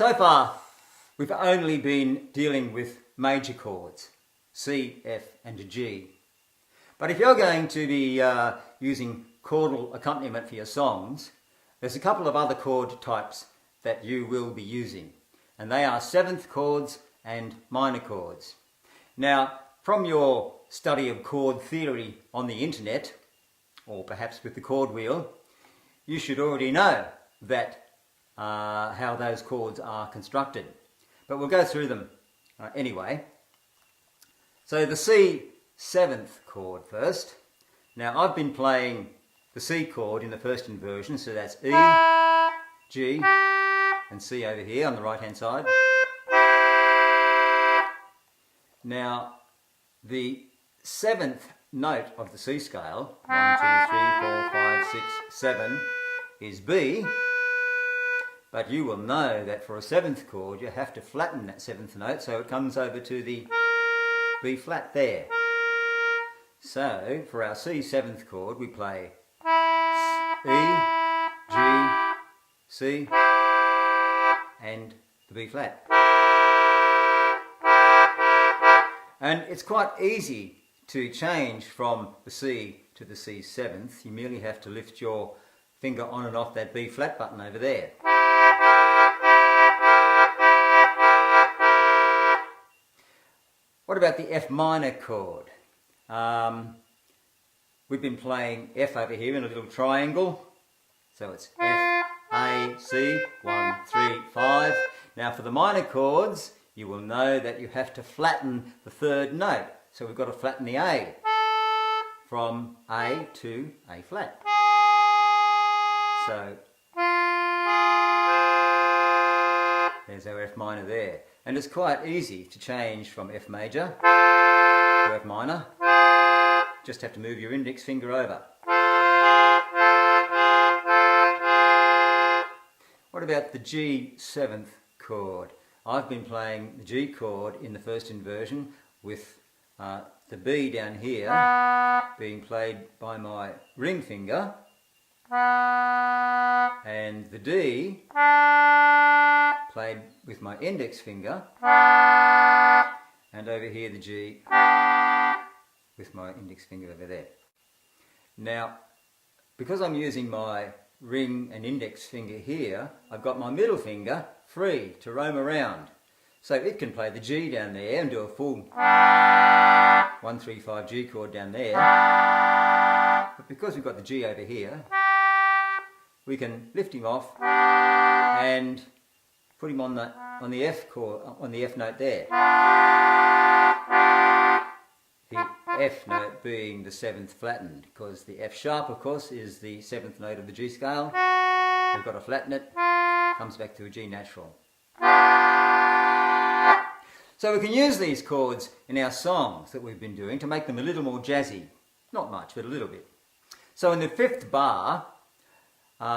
So far, we've only been dealing with major chords, C, F and G. But if you're going to be using chordal accompaniment for your songs, there's a couple of other chord types that you will be using, and they are seventh chords and minor chords. Now, from your study of chord theory on the internet, or perhaps with the chord wheel, you should already know that how those chords are constructed. But we'll go through them anyway. So the C seventh chord first. Now I've been playing the C chord in the first inversion, so that's E, G and C over here on the right hand side. Now the seventh note of the C scale, 1, 2, 3, 4, 5, 6, 7, is B. But you will know that for a seventh chord you have to flatten that seventh note so it comes over to the B flat there. So for our C seventh chord we play E, G, C and the B flat. And it's quite easy to change from the C to the C seventh. You merely have to lift your finger on and off that B flat button over there. What about the F minor chord? We've been playing F over here in a little triangle. So it's F, A, C, 1, 3, 5. Now for the minor chords, you will know that you have to flatten the third note. So we've got to flatten the A from A to A flat. So there's our F minor there. And it's quite easy to change from F major to F minor. Just have to move your index finger over. What about the G seventh chord? I've been playing the G chord in the first inversion with the B down here being played by my ring finger and the D played with my index finger, and over here the G with my index finger over there. Now, because I'm using my ring and index finger here, I've got my middle finger free to roam around. So it can play the G down there and do a full 1, 3, 5 G chord down there. But because we've got the G over here, we can lift him off and put him on the F chord, on the F note there. The F note being the seventh flattened, because the F sharp, of course, is the seventh note of the G scale. We've got to flatten it, comes back to a G natural. So we can use these chords in our songs that we've been doing to make them a little more jazzy. Not much, but a little bit. So in the fifth bar,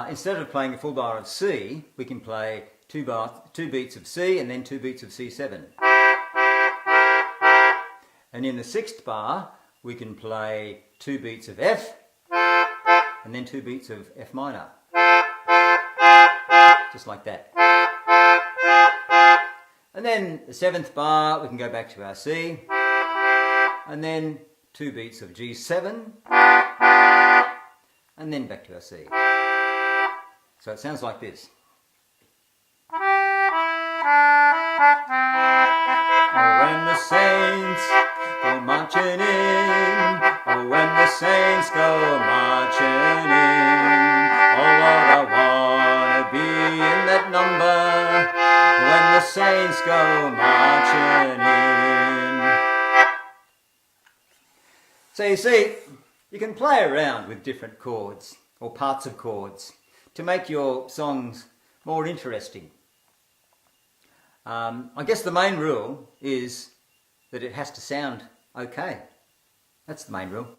instead of playing a full bar of C, we can play two beats of C and then 2 beats of C7. And in the sixth bar, we can play 2 beats of F and then 2 beats of F minor. Just like that. And then the seventh bar, we can go back to our C and then 2 beats of G7 and then back to our C. So it sounds like this. Oh, when the saints go marching in, oh, when the saints go marching in, oh, what I wanna be in that number, when the saints go marching in. So you see, you can play around with different chords, or parts of chords, to make your songs more interesting. I guess the main rule is that it has to sound okay. That's the main rule.